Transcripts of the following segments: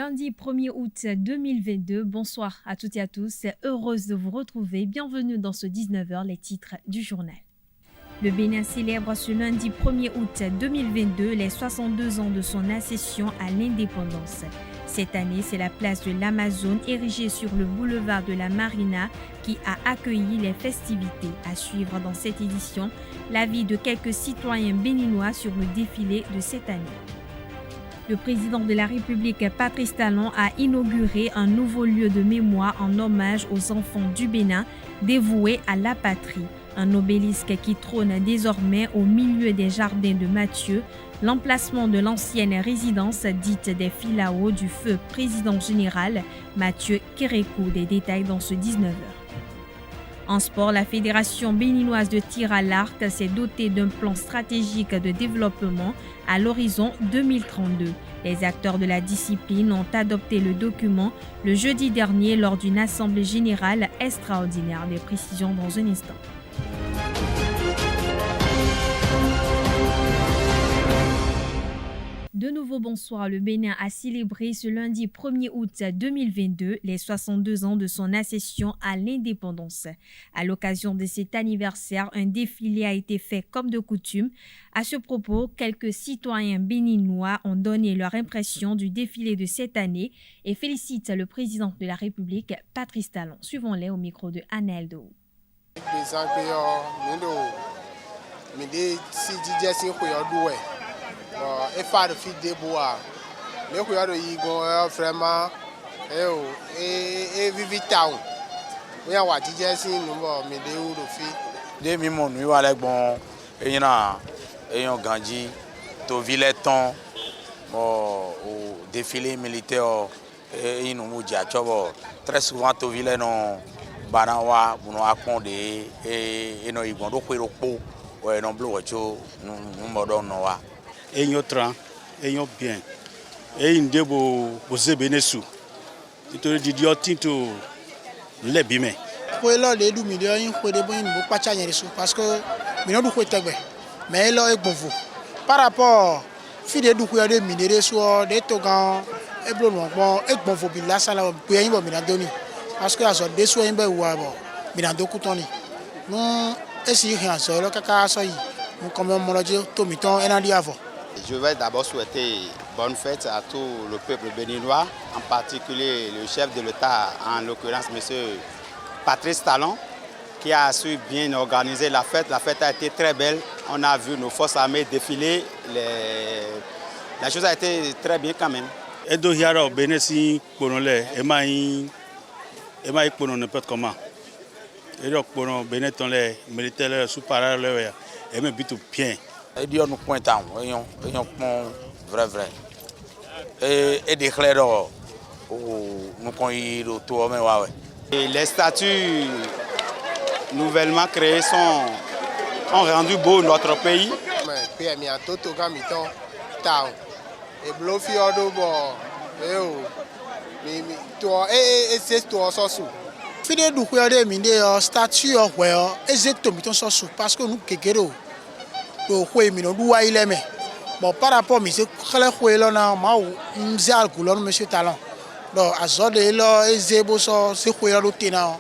Lundi 1er août 2022, bonsoir à toutes et à tous, heureuse de vous retrouver, bienvenue dans ce 19h, les titres du journal. Le Bénin célèbre ce lundi 1er août 2022 les 62 ans de son accession à l'indépendance. Cette année, c'est la place de l'Amazone érigée sur le boulevard de la Marina qui a accueilli les festivités. À suivre dans cette édition, l'avis de quelques citoyens béninois sur le défilé de cette année. Le président de la République, Patrice Talon, a inauguré un nouveau lieu de mémoire en hommage aux enfants du Bénin dévoués à la patrie. Un obélisque qui trône désormais au milieu des jardins de Mathieu, l'emplacement de l'ancienne résidence dite des Filao du feu président général Mathieu Kérékou. Des détails dans ce 19h. En sport, la Fédération béninoise de tir à l'arc s'est dotée d'un plan stratégique de développement à l'horizon 2032. Les acteurs de la discipline ont adopté le document le jeudi dernier lors d'une assemblée générale extraordinaire. Des précisions dans un instant. De nouveau bonsoir, le Bénin a célébré ce lundi 1er août 2022 les 62 ans de son accession à l'indépendance. À l'occasion de cet anniversaire, un défilé a été fait comme de coutume. À ce propos, quelques citoyens béninois ont donné leur impression du défilé de cette année et félicitent le président de la République, Patrice Talon. Suivons-les au micro de Anel Do. Et faire de fil de bois, mais qu'on a vraiment et vivitaou. Oui, on va dire si nous mais de où le fait. Des mimons nous allons bon et y a un ganji to villeton au défilé militaire et nous moudia chobo très souvent to ville non banawa buno akonde et no igondo kwero po ouais non blo wacho nous modon noa. Et nous train, et nous bien. Et nous devons poser bénéfice. Il te dit tout les bimé. Pour là les 2 millions, il faut des bonnes pas changer parce que mais nous faut tagbe. Mais là est bon vous. Par rapport fide du ko des minéraux sur des togan et blon bon et bon vous bila sala pour y bon minadoni parce que aso des soins be wa bon minado kutoni. Nous essayer rien ça là kaka ça yi. Nous comme on l'a dit tout miton et en dit avant. Je vais d'abord souhaiter bonne fête à tout le peuple béninois, en particulier le chef de l'État, en l'occurrence M. Patrice Talon, qui a su bien organiser la fête. La fête a été très belle. On a vu nos forces armées défiler. La chose a été très bien quand même. Et donc, il y a un bénéfice pour nous, et pour nous n'importe comment. Et donc, pour nous, bénéfice les militaires, sous-parleurs, et même tout bien. Et Dieu nous pointe à nous, vrai. Et des clairs nous connaissons autour mais ouais. Et les statues nouvellement créées ont rendu beau notre pays. Mais il y a tout au gamiton town. Et blofi odo bo. Mais toi et c'est toi sous. Fide du ko de mi de statue o we o exactement ton sous parce que nous kekero. Bon, par rapport à M. Khaled Mzal Goulon, M. Talon. Donc, à ce moment-là, il y a des gens qui ont été là.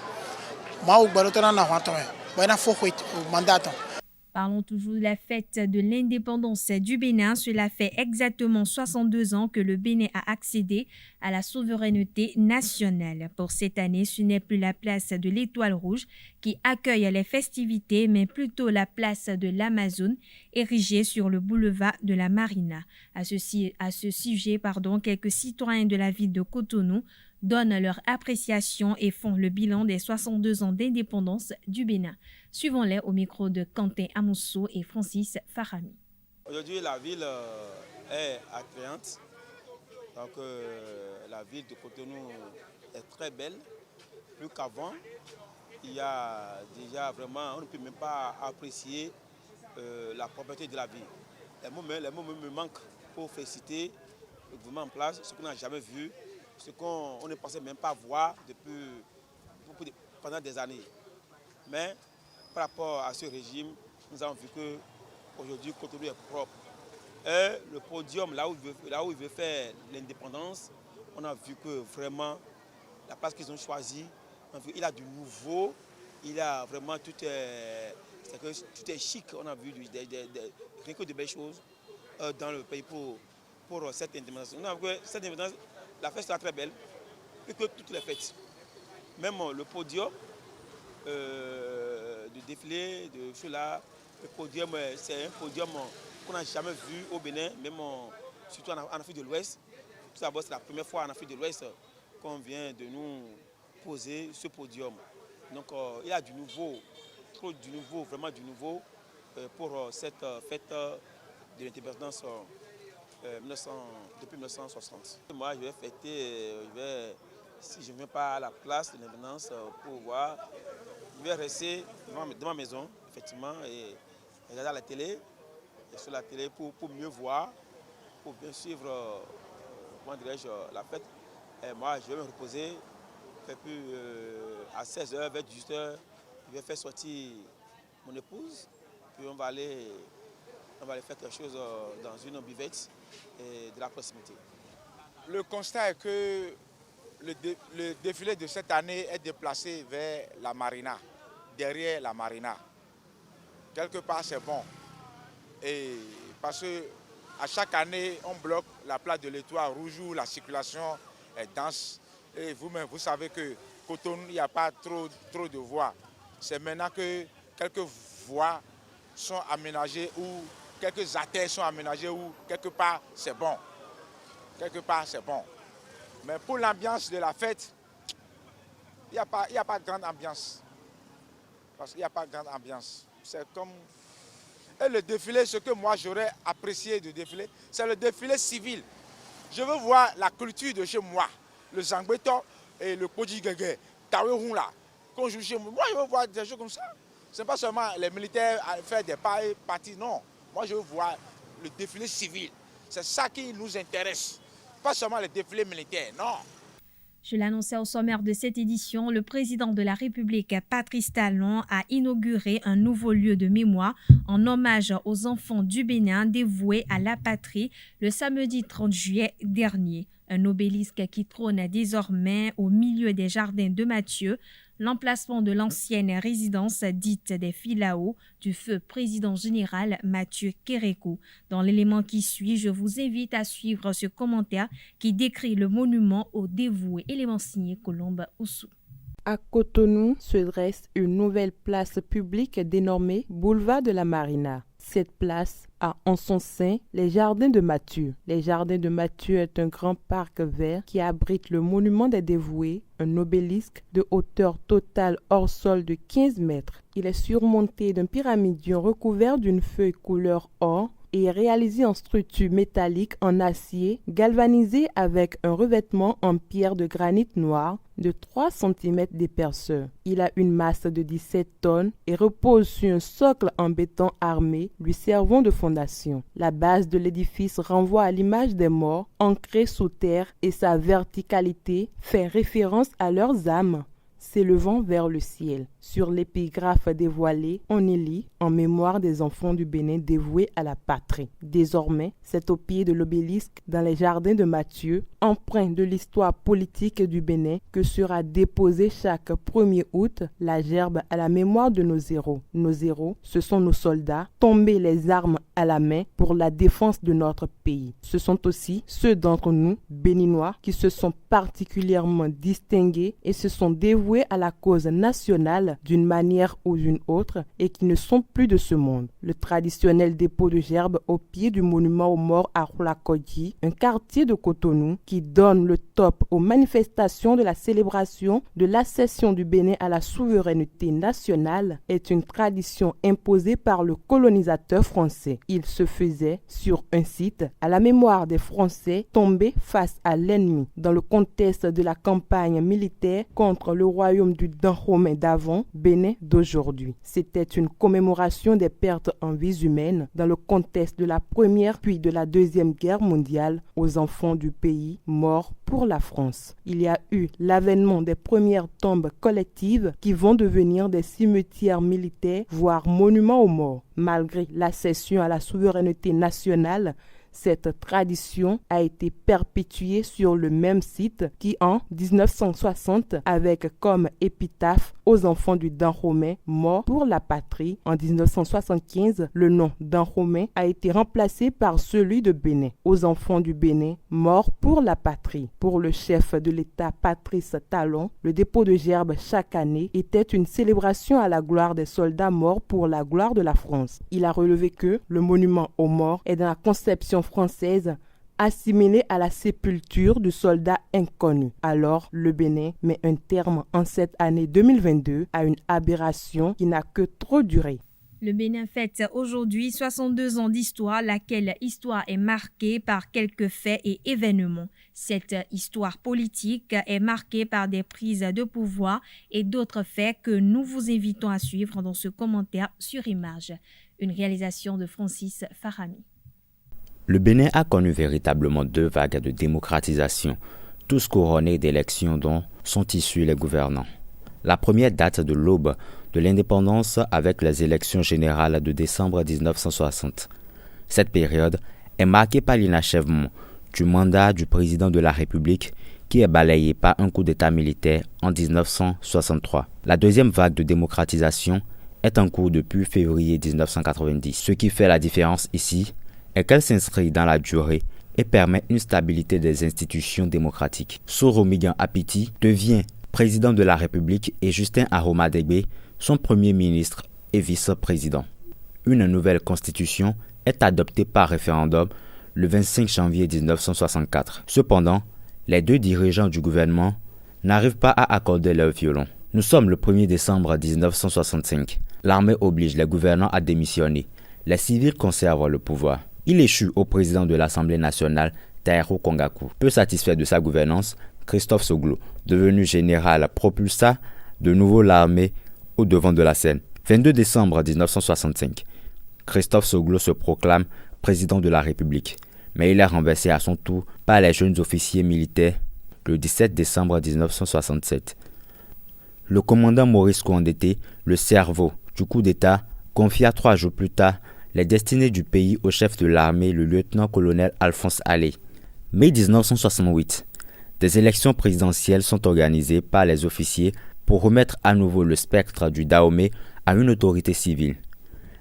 Parlons toujours de la fête de l'indépendance du Bénin. Cela fait exactement 62 ans que le Bénin a accédé à la souveraineté nationale. Pour cette année, ce n'est plus la place de l'Étoile Rouge qui accueille les festivités, mais plutôt la place de l'Amazone, érigée sur le boulevard de la Marina. À ce sujet, quelques citoyens de la ville de Cotonou donnent leur appréciation et font le bilan des 62 ans d'indépendance du Bénin. Suivons-les au micro de Quentin Amousso et Francis Farami. Aujourd'hui, la ville est attrayante. Donc, la ville de Cotonou est très belle. Plus qu'avant, il y a déjà vraiment, on ne peut même pas apprécier la propreté de la ville. Les mots me manquent pour féliciter le gouvernement en place, ce qu'on n'a jamais vu, ce qu'on ne pensait même pas voir pendant des années. Mais par rapport à ce régime, nous avons vu qu'aujourd'hui, Cotonou est propre. Et le podium, là où il veut faire l'indépendance, on a vu que vraiment la place qu'ils ont choisie, il a du nouveau, il a vraiment tout est chic. On a vu rien que de belles choses dans le pays pour cette indépendance. On a vu que cette indépendance, la fête sera très belle, plus que toutes les fêtes. Même le podium de défilé, de cela, le podium, c'est un podium qu'on n'a jamais vu au Bénin, même surtout en Afrique de l'Ouest. Tout d'abord, c'est la première fois en Afrique de l'Ouest qu'on vient de nous poser ce podium. Donc il y a du nouveau, vraiment du nouveau pour cette fête de l'indépendance depuis 1960. Moi, je vais fêter, si je ne viens pas à la place de l'indépendance pour voir, je vais rester devant ma maison, effectivement, et regarder la télé, et sur la télé pour mieux voir, pour bien suivre la fête. Et moi, je vais me reposer, et puis à 16h, vers 18h, je vais faire sortir mon épouse, puis on va aller faire quelque chose dans une buvette de la proximité. Le constat est que le défilé de cette année est déplacé vers la marina, derrière la marina. Quelque part, c'est bon. Et parce qu'à chaque année, on bloque la place de l'Étoile Rouge où la circulation est dense. Et vous-même, vous savez que Cotonou, il n'y a pas trop de voies. C'est maintenant que quelques voies sont aménagées ou quelques artères sont aménagées ou quelque part, c'est bon. Quelque part, c'est bon. Mais pour l'ambiance de la fête, il n'y a pas grande ambiance. Parce qu'il n'y a pas grande ambiance. C'est comme... Et le défilé, ce que moi j'aurais apprécié de défiler, c'est le défilé civil. Je veux voir la culture de chez moi. Le zangbeto et le kodjigege, taouéhoun là, qu'on joue chez moi. Moi, je veux voir des choses comme ça. Ce n'est pas seulement les militaires à faire des parties, non. Moi, je veux voir le défilé civil. C'est ça qui nous intéresse. Pas seulement le défilé militaire, non. Je l'annonçais au sommaire de cette édition, le président de la République, Patrice Talon, a inauguré un nouveau lieu de mémoire en hommage aux enfants du Bénin dévoués à la patrie le samedi 30 juillet dernier. Un obélisque qui trône désormais au milieu des jardins de Mathieu, l'emplacement de l'ancienne résidence dite des Filao du feu président général Mathieu Kérékou. Dans l'élément qui suit, je vous invite à suivre ce commentaire qui décrit le monument aux dévoués, élément signé Colombe Oussou. À Cotonou se dresse une nouvelle place publique dénommée Boulevard de la Marina. Cette place a en son sein les Jardins de Mathieu. Les Jardins de Mathieu est un grand parc vert qui abrite le monument des dévoués, un obélisque de hauteur totale hors sol de 15 mètres. Il est surmonté d'un pyramidion recouvert d'une feuille couleur or et réalisé en structure métallique en acier galvanisé avec un revêtement en pierre de granit noir de 3 cm d'épaisseur. Il a une masse de 17 tonnes et repose sur un socle en béton armé lui servant de fondation. La base de l'édifice renvoie à l'image des morts ancrés sous terre et sa verticalité fait référence à leurs âmes s'élevant vers le ciel. Sur l'épigraphe dévoilée, on y lit « En mémoire des enfants du Bénin dévoués à la patrie ». Désormais, c'est au pied de l'obélisque, dans les jardins de Mathieu, empreint de l'histoire politique du Bénin, que sera déposée chaque 1er août la gerbe à la mémoire de nos héros. Nos héros, ce sont nos soldats, tombés les armes à la main pour la défense de notre pays. Ce sont aussi ceux d'entre nous, béninois, qui se sont particulièrement distingués et se sont dévoués à la cause nationale d'une manière ou d'une autre et qui ne sont plus de ce monde. Le traditionnel dépôt de gerbe au pied du monument aux morts à Roulakodji, un quartier de Cotonou qui donne le top aux manifestations de la célébration de l'accession du Bénin à la souveraineté nationale, est une tradition imposée par le colonisateur français. Il se faisait sur un site à la mémoire des Français tombés face à l'ennemi dans le contexte de la campagne militaire contre le royaume du Dahomey d'avant, Bénin d'aujourd'hui. C'était une commémoration des pertes en vies humaines dans le contexte de la Première puis de la Deuxième Guerre mondiale aux enfants du pays morts pour la France. Il y a eu l'avènement des premières tombes collectives qui vont devenir des cimetières militaires, voire monuments aux morts. Malgré l'accession à la souveraineté nationale, Cette tradition a été perpétuée sur le même site qui, en 1960, avec comme épitaphe aux enfants du Dahomey morts pour la patrie. En 1975, le nom Dahomey a été remplacé par celui de Bénin, aux enfants du Bénin morts pour la patrie. Pour le chef de l'État Patrice Talon, le dépôt de gerbes chaque année était une célébration à la gloire des soldats morts pour la gloire de la France. Il a relevé que le monument aux morts est dans la conception française assimilé à la sépulture du soldat inconnu. Alors, le Bénin met un terme en cette année 2022 à une aberration qui n'a que trop duré. Le Bénin fête aujourd'hui 62 ans d'histoire, laquelle histoire est marquée par quelques faits et événements. Cette histoire politique est marquée par des prises de pouvoir et d'autres faits que nous vous invitons à suivre dans ce commentaire sur Image. Une réalisation de Francis Farami. Le Bénin a connu véritablement 2 vagues de démocratisation, tous couronnés d'élections dont sont issus les gouvernants. La première date de l'aube de l'indépendance avec les élections générales de décembre 1960. Cette période est marquée par l'inachèvement du mandat du président de la République qui est balayé par un coup d'État militaire en 1963. La deuxième vague de démocratisation est en cours depuis février 1990. Ce qui fait la différence ici est qu'elle s'inscrit dans la durée et permet une stabilité des institutions démocratiques. Soromigan Apiti devient président de la République et Justin Aromadegbe son premier ministre et vice-président. Une nouvelle constitution est adoptée par référendum le 25 janvier 1964. Cependant, les 2 dirigeants du gouvernement n'arrivent pas à accorder leur violon. Nous sommes le 1er décembre 1965. L'armée oblige les gouvernants à démissionner. Les civils conservent le pouvoir. Il échoue au président de l'Assemblée nationale, Taïro Kongaku. Peu satisfait de sa gouvernance, Christophe Soglo, devenu général, propulsa de nouveau l'armée au devant de la scène. 22 décembre 1965, Christophe Soglo se proclame président de la République, mais il est renversé à son tour par les jeunes officiers militaires le 17 décembre 1967. Le commandant Maurice Kouandété, le cerveau du coup d'État, confia 3 jours plus tard les destinées du pays au chef de l'armée, le lieutenant-colonel Alphonse Allais. Mai 1968, des élections présidentielles sont organisées par les officiers pour remettre à nouveau le spectre du Dahomey à une autorité civile.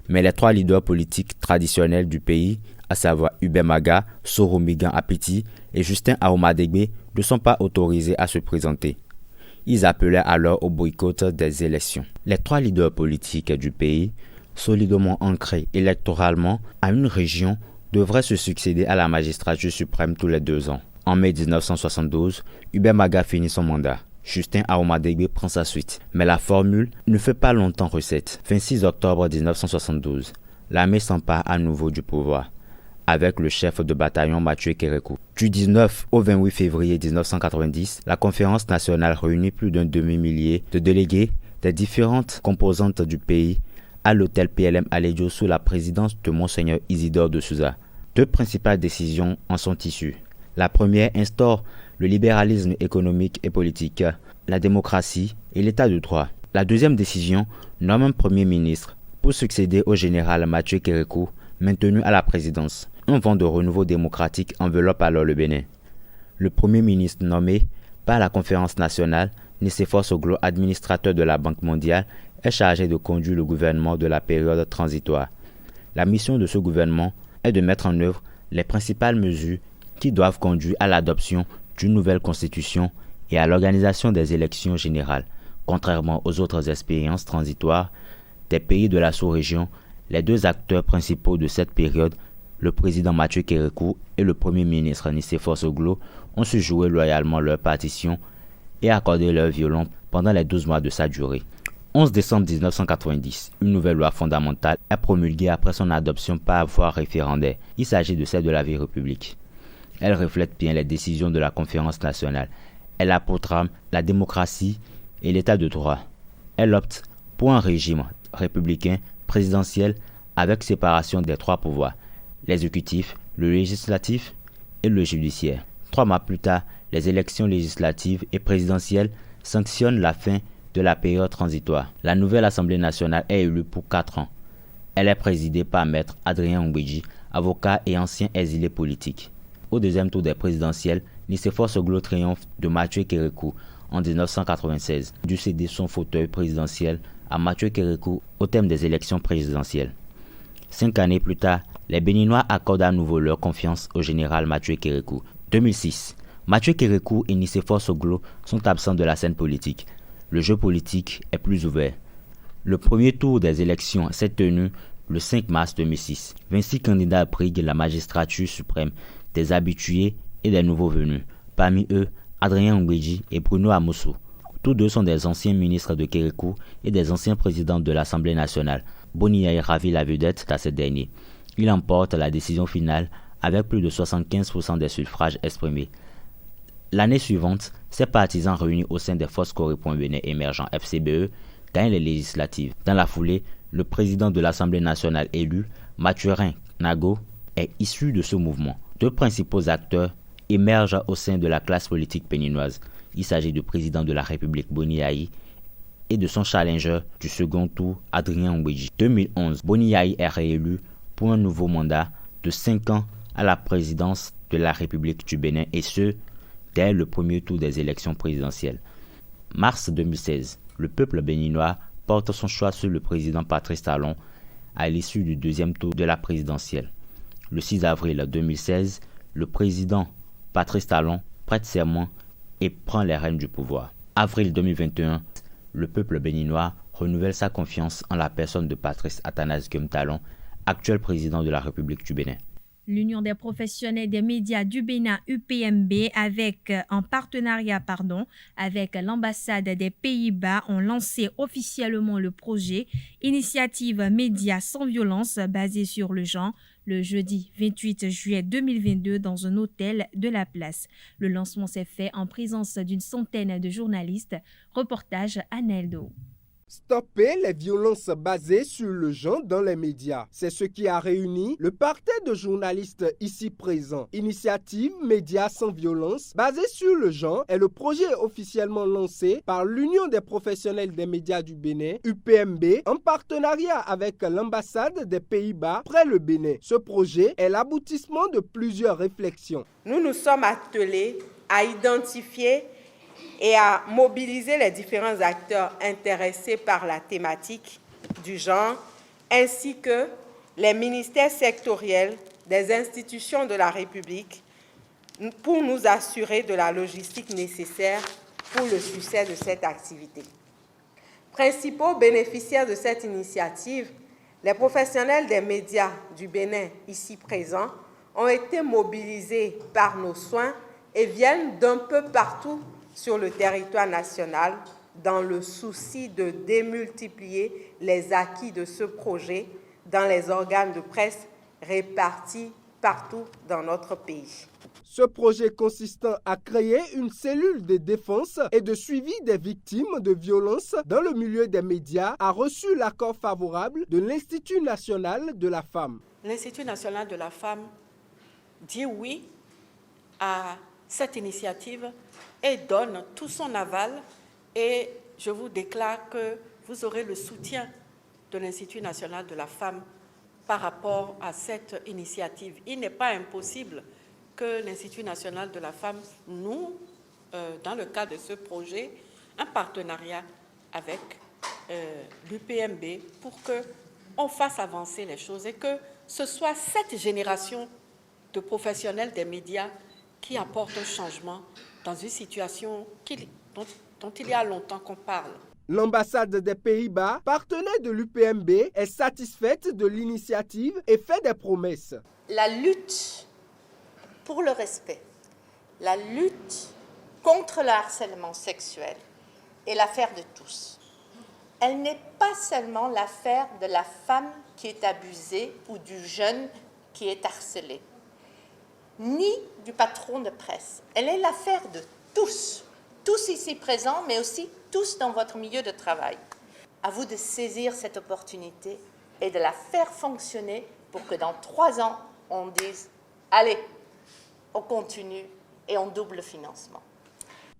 Mais les 3 leaders politiques traditionnels du pays, à savoir Hubert Maga, Soromigan Apiti et Justin Aromadegbe, ne sont pas autorisés à se présenter. Ils appelaient alors au boycott des élections. Les 3 leaders politiques du pays, solidement ancrés électoralement à une région, devraient se succéder à la magistrature suprême tous les 2 ans. En mai 1972, Hubert Maga finit son mandat. Justin Aromadegbe prend sa suite. Mais la formule ne fait pas longtemps recette. 26 octobre 1972, l'armée s'empare à nouveau du pouvoir, avec le chef de bataillon Mathieu Kérékou. Du 19 au 28 février 1990, la conférence nationale réunit plus d'un demi-millier de délégués des différentes composantes du pays à l'hôtel PLM Alejo sous la présidence de Monseigneur Isidore de Souza. 2 principales décisions en sont issues. La première instaure le libéralisme économique et politique, la démocratie et l'état de droit. La deuxième décision nomme un premier ministre pour succéder au général Mathieu Kérékou, maintenu à la présidence. Un vent de renouveau démocratique enveloppe alors le Bénin. Le premier ministre nommé par la conférence nationale, Nicéphore Soglo, administrateur de la Banque mondiale, est chargé de conduire le gouvernement de la période transitoire. La mission de ce gouvernement est de mettre en œuvre les principales mesures qui doivent conduire à l'adoption d'une nouvelle constitution et à l'organisation des élections générales. Contrairement aux autres expériences transitoires des pays de la sous-région, les 2 acteurs principaux de cette période, le président Mathieu Kérékou et le premier ministre Nicéphore Soglo, ont su jouer loyalement leur partition et accorder leur violon pendant les 12 mois de sa durée. 11 décembre 1990, une nouvelle loi fondamentale est promulguée après son adoption par voie référendaire. Il s'agit de celle de la vie république. Elle reflète bien les décisions de la conférence nationale. Elle a pour trame la démocratie et l'état de droit. Elle opte pour un régime républicain présidentiel avec séparation des 3 pouvoirs, l'exécutif, le législatif et le judiciaire. 3 mois plus tard, les élections législatives et présidentielles sanctionnent la fin de la période transitoire. La nouvelle Assemblée nationale est élue pour 4 ans. Elle est présidée par Maître Adrien Ngbeji, avocat et ancien exilé politique. Au deuxième tour des présidentielles, Nicéphore Soglo triomphe de Mathieu Kérékou en 1996, dû céder son fauteuil présidentiel à Mathieu Kérékou au terme des élections présidentielles. 5 années plus tard, les Béninois accordent à nouveau leur confiance au général Mathieu Kérékou. 2006, Mathieu Kérékou et Nicéphore Soglo sont absents de la scène politique. Le jeu politique est plus ouvert. Le premier tour des élections s'est tenu le 5 mars 2006. 26 candidats briguent la magistrature suprême, des habitués et des nouveaux venus. Parmi eux, Adrien Ngwedji et Bruno Amosso. Tous deux sont des anciens ministres de Kérékou et des anciens présidents de l'Assemblée nationale. Boni Yaye ravit la vedette à ce dernier. Il emporte la décision finale avec plus de 75% des suffrages exprimés. L'année suivante, ses partisans réunis au sein des Forces Corée Bénin émergents FCBE gagnent les législatives. Dans la foulée, le président de l'Assemblée nationale élu, Mathurin Nago, est issu de ce mouvement. Deux principaux acteurs émergent au sein de la classe politique béninoise. Il s'agit du président de la République Boni Yaye et de son challenger du second tour, Adrien Ngwedji. 2011, Boni Yaye est réélu pour un nouveau mandat de 5 ans à la présidence de la République du Bénin, et ce, dès le premier tour des élections présidentielles. Mars 2016, le peuple béninois porte son choix sur le président Patrice Talon à l'issue du deuxième tour de la présidentielle. Le 6 avril 2016, le président Patrice Talon prête serment et prend les rênes du pouvoir. Avril 2021, le peuple béninois renouvelle sa confiance en la personne de Patrice Athanase Guillaume Talon, actuel président de la République du Bénin. L'Union des professionnels des médias du Bénin, UPMB, en partenariat avec l'ambassade des Pays-Bas, ont lancé officiellement le projet Initiative Médias sans violence basé sur le genre le jeudi 28 juillet 2022 dans un hôtel de la place. Le lancement s'est fait en présence d'une centaine de journalistes. Reportage à Neldo. Stopper les violences basées sur le genre dans les médias. C'est ce qui a réuni le parterre de journalistes ici présents. Initiative Médias sans violence basée sur le genre est le projet officiellement lancé par l'Union des professionnels des médias du Bénin, UPMB, en partenariat avec l'ambassade des Pays-Bas près le Bénin. Ce projet est l'aboutissement de plusieurs réflexions. Nous nous sommes attelés à identifier et à mobiliser les différents acteurs intéressés par la thématique du genre, ainsi que les ministères sectoriels des institutions de la République, pour nous assurer de la logistique nécessaire pour le succès de cette activité. Principaux bénéficiaires de cette initiative, les professionnels des médias du Bénin ici présents ont été mobilisés par nos soins et viennent d'un peu partout sur le territoire national dans le souci de démultiplier les acquis de ce projet dans les organes de presse répartis partout dans notre pays. Ce projet consistant à créer une cellule de défense et de suivi des victimes de violences dans le milieu des médias a reçu l'accord favorable de l'Institut national de la femme. L'Institut national de la femme dit oui à cette initiative et donne tout son aval, et je vous déclare que vous aurez le soutien de l'Institut national de la femme par rapport à cette initiative. Il n'est pas impossible que l'Institut national de la femme nous, dans le cadre de ce projet, un partenariat avec l'UPMB pour qu'on fasse avancer les choses et que ce soit cette génération de professionnels des médias qui apporte un changement dans une situation dont il y a longtemps qu'on parle. L'ambassade des Pays-Bas, partenaire de l'UPMB, est satisfaite de l'initiative et fait des promesses. La lutte pour le respect, la lutte contre le harcèlement sexuel est l'affaire de tous. Elle n'est pas seulement l'affaire de la femme qui est abusée ou du jeune qui est harcelé, ni du patron de presse. Elle est l'affaire de tous, tous ici présents, mais aussi tous dans votre milieu de travail. À vous de saisir cette opportunité et de la faire fonctionner pour que dans 3 ans, on dise « Allez, on continue et on double le financement ».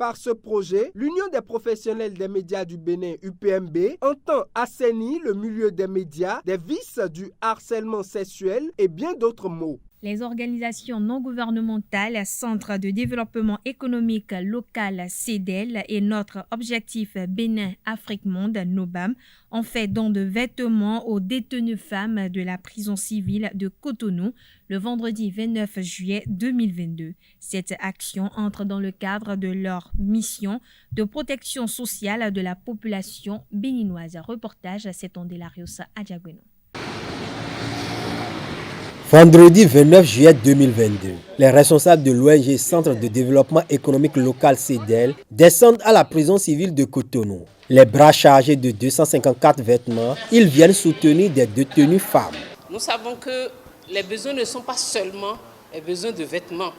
Par ce projet, l'Union des professionnels des médias du Bénin, UPMB, entend assainir le milieu des médias, des vices du harcèlement sexuel et bien d'autres maux. Les organisations non gouvernementales, Centre de développement économique local CEDEL et notre objectif Bénin-Afrique-Monde, NOBAM, ont fait don de vêtements aux détenues femmes de la prison civile de Cotonou le vendredi 29 juillet 2022. Cette action entre dans le cadre de leur mission de protection sociale de la population béninoise. Reportage Setondélarius Adjagweno. Vendredi 29 juillet 2022, les responsables de l'ONG Centre de développement économique local CEDEL descendent à la prison civile de Cotonou. Les bras chargés de 254 vêtements, ils viennent soutenir des détenues femmes. Nous savons que les besoins ne sont pas seulement les besoins de vêtements.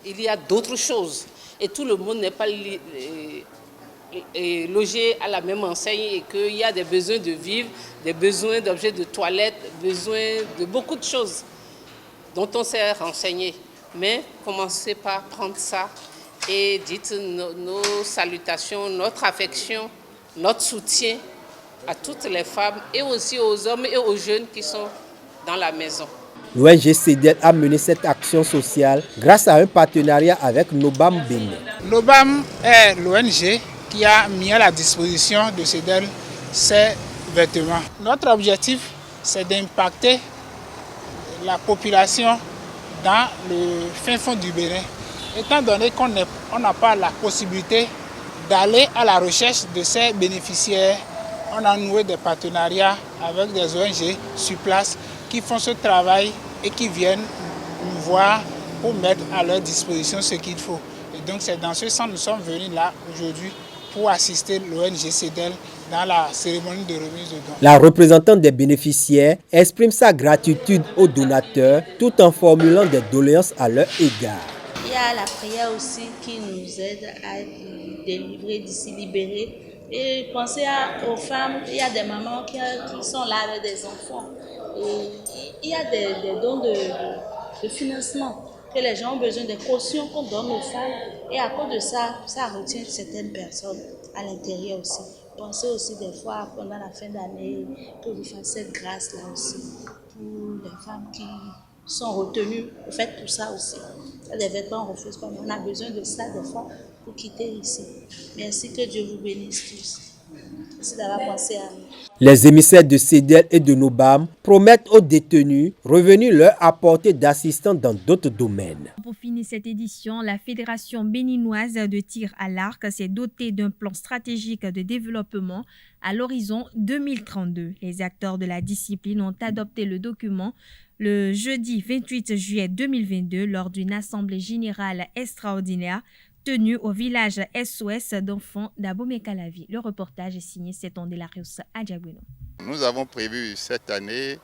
Il y a d'autres choses et tout le monde n'est pas logé à la même enseigne et qu'il y a des besoins de vivre, des besoins d'objets de toilette, des besoins de beaucoup de choses dont on s'est renseigné. Mais commencez par prendre ça et dites nos salutations, notre affection, notre soutien à toutes les femmes et aussi aux hommes et aux jeunes qui sont dans la maison. L'ONG CEDEL a mené cette action sociale grâce à un partenariat avec NOBAM Bénin. NOBAM est l'ONG qui a mis à la disposition de CEDEL ces vêtements. Notre objectif, c'est d'impacter la population dans le fin fond du Bénin. Étant donné qu'on n'a pas la possibilité d'aller à la recherche de ces bénéficiaires, on a noué des partenariats avec des ONG sur place qui font ce travail et qui viennent nous voir pour mettre à leur disposition ce qu'il faut. Et donc c'est dans ce sens que nous sommes venus là aujourd'hui pour assister l'ONG CEDEL dans la cérémonie de remise de dons. La représentante des bénéficiaires exprime sa gratitude aux donateurs tout en formulant des doléances à leur égard. Il y a la prière aussi qui nous aide à délivrer, d'ici libérer. Et pensez aux femmes, il y a des mamans qui sont là avec des enfants. Et il y a des dons de financement que les gens ont besoin, des cautions qu'on donne aux femmes. Et à cause de ça, ça retient certaines personnes à l'intérieur aussi. Pensez aussi des fois pendant la fin d'année que vous fassiez cette grâce-là aussi pour les femmes qui sont retenues. Vous faites tout ça aussi. Les vêtements, on ne refuse pas, mais on a besoin de ça des fois pour quitter ici. Merci, que Dieu vous bénisse tous. Merci d'avoir pensé à nous. Les émissaires de CEDEL et de NOBAM promettent aux détenus revenus leur apporter d'assistance dans d'autres domaines. Pour finir cette édition, la Fédération béninoise de tir à l'arc s'est dotée d'un plan stratégique de développement à l'horizon 2032. Les acteurs de la discipline ont adopté le document le jeudi 28 juillet 2022 lors d'une assemblée générale extraordinaire tenue au village SOS d'enfants d'Abomey-Calavi. Le reportage est signé Setondélarius Adjagweno. Nous avons prévu cette année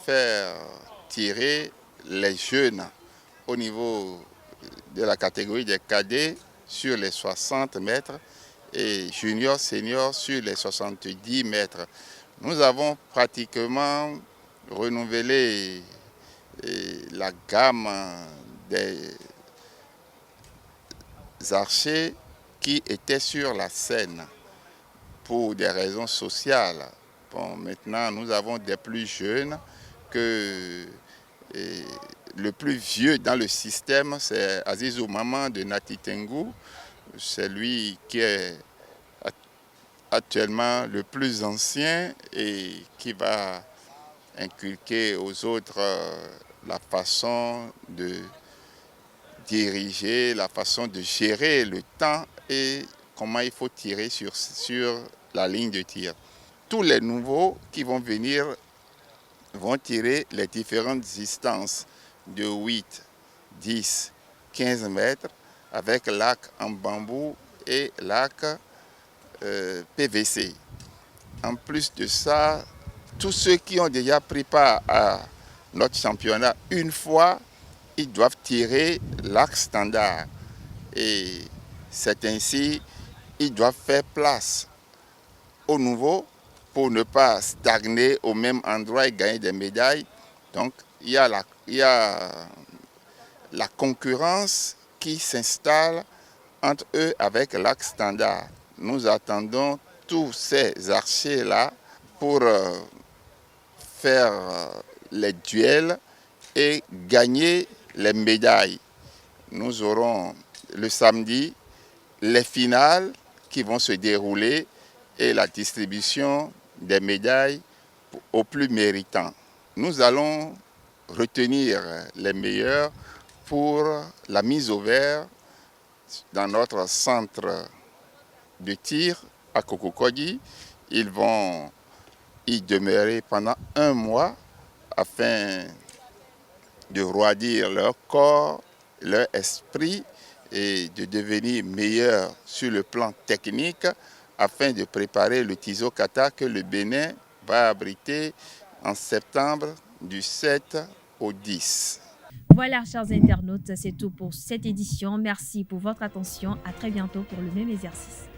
faire tirer les jeunes au niveau de la catégorie des cadets sur les 60 mètres et juniors, seniors sur les 70 mètres. Nous avons pratiquement renouvelé la gamme des archers qui étaient sur la scène pour des raisons sociales. Bon, maintenant, nous avons des plus jeunes que le plus vieux dans le système, c'est Azizou Maman de Natitengu. C'est lui qui est actuellement le plus ancien et qui va inculquer aux autres la façon de diriger, la façon de gérer le temps et comment il faut tirer sur la ligne de tir. Tous les nouveaux qui vont venir vont tirer les différentes distances de 8, 10, 15 mètres avec l'arc en bambou et l'arc PVC. En plus de ça, tous ceux qui ont déjà pris part à notre championnat une fois, ils doivent tirer l'arc standard. Et c'est ainsi, ils doivent faire place aux nouveaux pour ne pas stagner au même endroit et gagner des médailles. Donc, il y a la concurrence qui s'installe entre eux avec l'arc standard. Nous attendons tous ces archers-là pour faire les duels et gagner les médailles. Nous aurons le samedi les finales qui vont se dérouler et la distribution des médailles aux plus méritants. Nous allons retenir les meilleurs pour la mise au vert dans notre centre de tir à Kokokodi. Ils vont y demeurer pendant 1 mois afin de roidir leur corps, leur esprit et de devenir meilleurs sur le plan technique afin de préparer le Tizo Kata que le Bénin va abriter en septembre du 7 au 10. Voilà, chers internautes, c'est tout pour cette édition. Merci pour votre attention. À très bientôt pour le même exercice.